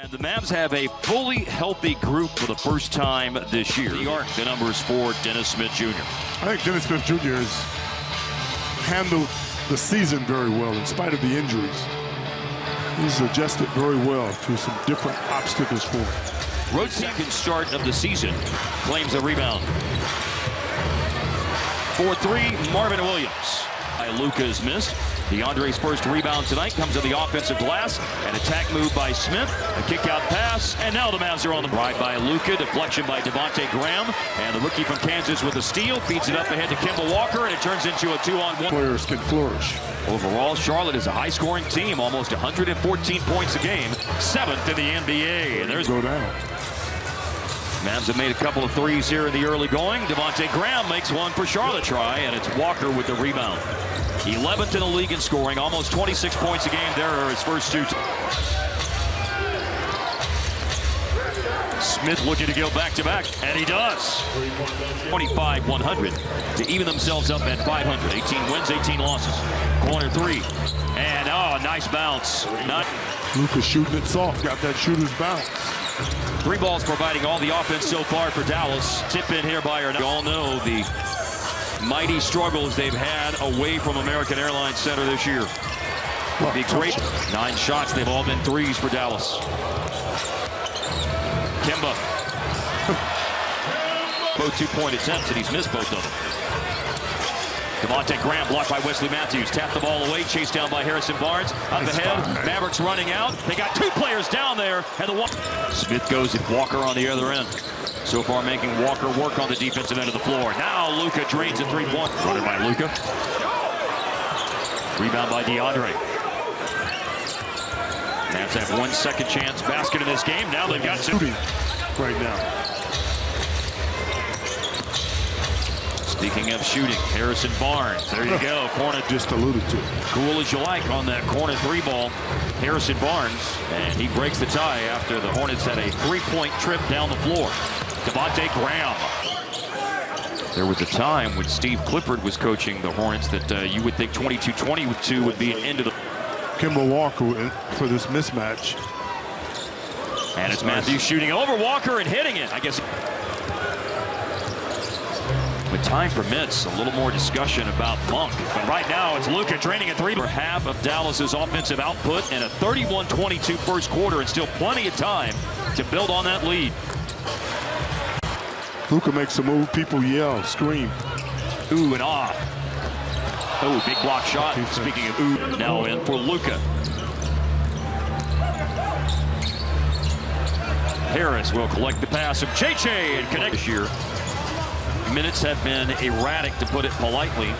And the Mavs have a fully healthy group for the first time this year. New York, the numbers for Dennis Smith Jr. I think Dennis Smith Jr. has handled the season very well in spite of the injuries. He's adjusted very well to some different obstacles for him. Road second start of the season, claims a rebound. For three, Marvin Williams. Luka is missed. DeAndre's first rebound tonight comes on the offensive glass. An attack move by Smith, a kick-out pass, and now the Mavs are on the ride by Luka. Deflection by Devontae Graham, and the rookie from Kansas with a steal feeds it up ahead to Kemba Walker, and it turns into a 2-on-1. Players can flourish. Overall, Charlotte is a high-scoring team, almost 114 points a game, 7th in the NBA. And there's go down. Mavs have made a couple of threes here in the early going. Devontae Graham makes one for Charlotte try, and it's Walker with the rebound. 11th in the league in scoring, almost 26 points a game. There are his first two. Smith looking to go back-to-back, and he does. 25-100 to even themselves up at 500. 18 wins, 18 losses. Corner three, and nice bounce. Luka shooting it soft, got that shooter's bounce. Three balls providing all the offense so far for Dallas. Tip in here by our. You all know the mighty struggles they've had away from American Airlines Center this year. Be great. 9 shots, they've all been threes for Dallas. Kemba. Both 2-point attempts, and he's missed both of them. Devontae Graham blocked by Wesley Matthews. Tapped the ball away, chased down by Harrison Barnes. Up ahead, Mavericks running out. They got 2 players down there, and the one. Smith goes at Walker on the other end. So far making Walker work on the defensive end of the floor. Now Luka drains a 3-point. Runner by Luka. Rebound by DeAndre. Mavs have 1 second chance basket in this game. Now they've got 2. Right now. Speaking of shooting, Harrison Barnes. There you go. Corner. Just alluded to. Cool as you like on that corner 3 ball. Harrison Barnes, and he breaks the tie after the Hornets had a 3-point trip down the floor. Devontae Graham. There was a time when Steve Clifford was coaching the Hornets that you would think 22-22 would be an end of the. Kemba Walker for this mismatch. And it's Matthews shooting over Walker and hitting it. I guess. When time permits, a little more discussion about Monk. But right now, it's Luka draining a 3 for half of Dallas's offensive output and a 31-22 first quarter, and still plenty of time to build on that lead. Luka makes a move, people yell, scream. Ooh and ah. Oh, big block shot. Speaking of ooh, now in for Luka. Harris will collect the pass of JJ and connect this year. Minutes have been erratic, to put it politely.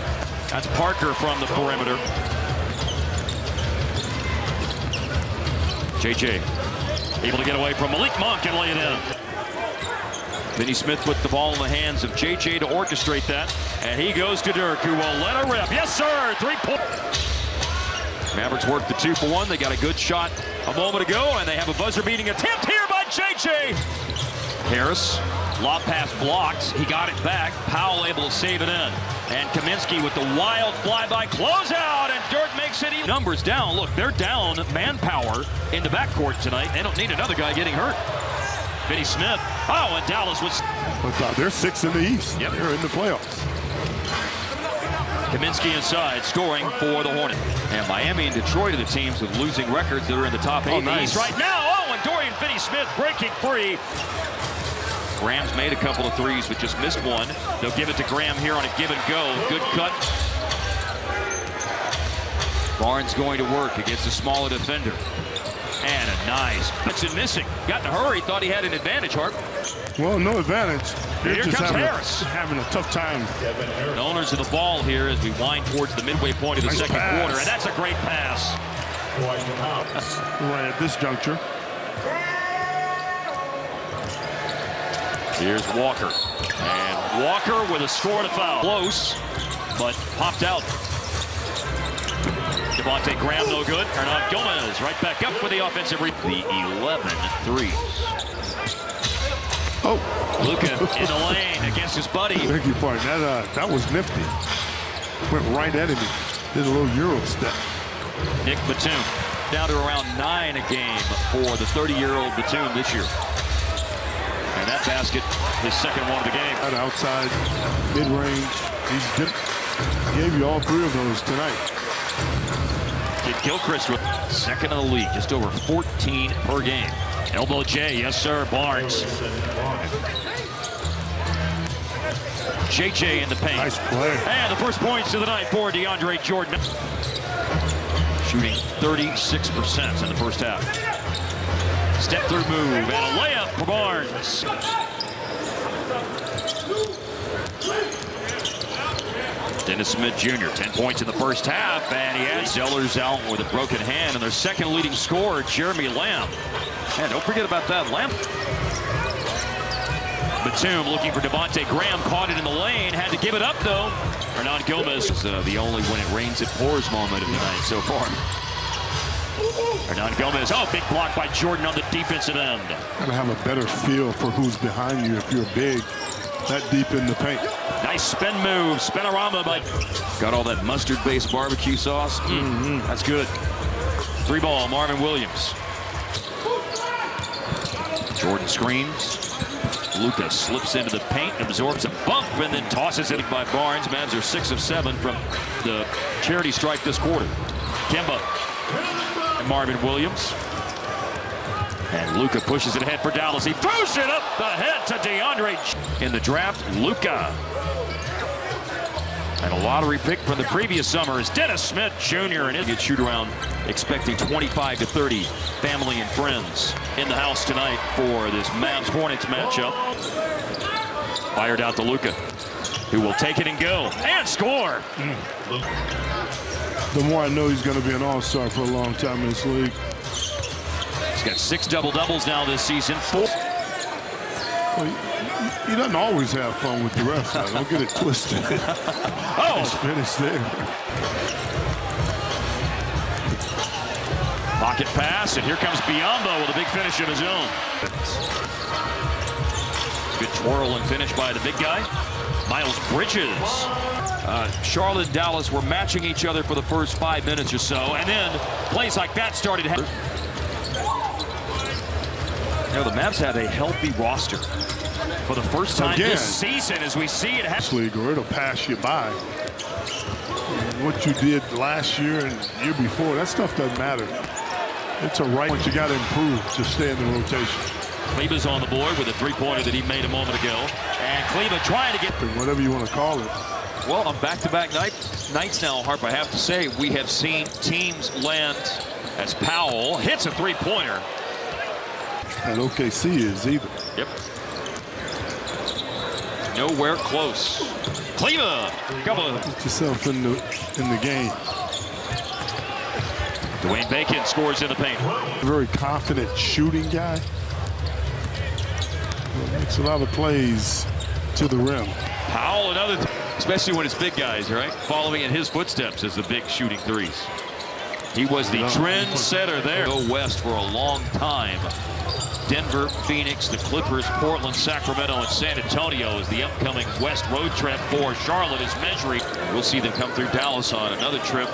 That's Parker from the perimeter. JJ able to get away from Malik Monk and lay it in. Finney Smith put the ball in the hands of JJ to orchestrate that. And he goes to Dirk, who will let her rip. Yes, sir! 3-point. Mavericks work the 2-for-1. They got a good shot a moment ago, and they have a buzzer-beating attempt here by JJ. Harris. Lob pass blocked. He got it back. Powell able to save it in. And Kaminsky with the wild flyby closeout, and Dirk makes it even. Numbers down. Look, they're down manpower in the backcourt tonight. They don't need another guy getting hurt. Finney Smith. Oh, and Dallas was. But they're 6th in the East. Yep. They're in the playoffs. Kaminsky inside, scoring for the Hornets. And Miami and Detroit are the teams with losing records that are in the top 8 in the East right now. Oh, and Dorian Finney-Smith breaking free. Graham's made a couple of threes, but just missed one. They'll give it to Graham here on a give and go. Good cut. Barnes going to work against a smaller defender. And a nice. Hudson missing. Got in a hurry. Thought he had an advantage, Harp. Well, no advantage. They're Here just comes Harris. having a tough time. The owners of the ball here as we wind towards the midway point of the second quarter. And that's a great pass. Right at this juncture. Here's Walker. And Walker with a score and a foul. Close, but popped out. Devontae Graham no good. Hernan Gomez right back up with the offensive rebound. The 11 threes. Oh. Luka in the lane against his buddy. Thank you, partner. That was nifty. Went right at him. Did a little Euro step. Nick Batum. down to around 9 a game for the 30-year-old Batum this year. And that basket, his second one of the game. That outside, mid-range, he gave you all 3 of those tonight. Kid Gilchrist with second in the league, just over 14 per game. Elbow J, yes sir, Barnes. JJ in the paint. Nice play. And the first points of the night for DeAndre Jordan. Shooting 36% in the first half. Step through move and a layup for Barnes. Dennis Smith Jr., 10 points in the first half, and he has Zellers out with a broken hand, and their second leading scorer, Jeremy Lamb. And don't forget about that, Lamb. Batum looking for Devontae Graham, caught it in the lane, had to give it up though. Hernan Gomez is the only when it rains it pours moment of the night so far. Hernan Gomez, oh, big block by Jordan on the defensive end. Gotta have a better feel for who's behind you if you're big, that deep in the paint. Nice spin move, spinorama by. Got all that mustard-based barbecue sauce. That's good. 3-ball, Marvin Williams. Jordan screens. Luka slips into the paint, absorbs a bump, and then tosses it by Barnes. Mavs are 6 of 7 from the charity stripe this quarter. Kemba and Marvin Williams. And Luka pushes it ahead for Dallas. He throws it up the head to DeAndre. In the draft, Luka. And a lottery pick from the previous summer is Dennis Smith Jr. And he'll shoot around, expecting 25 to 30 family and friends in the house tonight for this Mavs Hornets matchup. Fired out to Luka, who will take it and go and score. The more I know he's going to be an all-star for a long time in this league. He's got 6 double-doubles now this season. 4. Well, he doesn't always have fun with the refs. Though. Don't get it twisted. Oh! He's finished there. Pocket pass, and here comes Biyombo with a big finish of his own. Good twirl and finish by the big guy. Miles Bridges. Charlotte and Dallas were matching each other for the first 5 minutes or so, and then plays like that started. Now the Mavs have a healthy roster for the first time this season, as we see it happen. League, or it'll pass you by. What you did last year and the year before, that stuff doesn't matter. It's a right. You got to improve to stay in the rotation. Kleba's on the board with a 3-pointer that he made a moment ago, and Kleba trying to get whatever you want to call it. Well, on back-to-back nights now, Harp, I have to say we have seen teams land as Powell hits a 3-pointer. And OKC is either. Yep. Nowhere close. Kleba, Put yourself in the game. Dwayne Bacon scores in the paint. Very confident shooting guy. Makes a lot of plays to the rim. Powell, another, especially when it's big guys, right? Following in his footsteps as the big shooting threes. He was the trendsetter there. Go west for a long time. Denver, Phoenix, the Clippers, Portland, Sacramento, and San Antonio is the upcoming West road trip for Charlotte is measuring. We'll see them come through Dallas on another trip.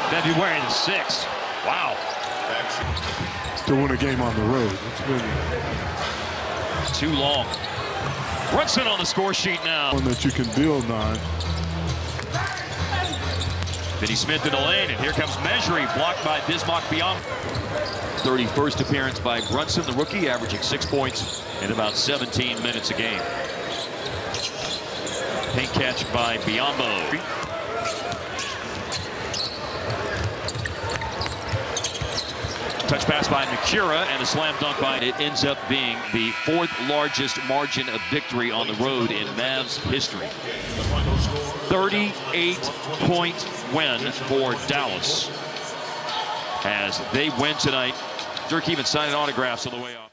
February the 6th. Wow. To win a game on the road. It's been too long. Brunson on the score sheet now. One that you can build on. Finney Smith in the lane, and here comes Mejri, blocked by Bismack Biyombo. 31st appearance by Brunson, the rookie, averaging 6 points in about 17 minutes a game. Paint catch by Biyombo. Touch pass by Mikura and a slam dunk by. It ends up being the 4th largest margin of victory on the road in Mavs history. 38-point win for Dallas as they win tonight. Dirk even signing autographs on the way off.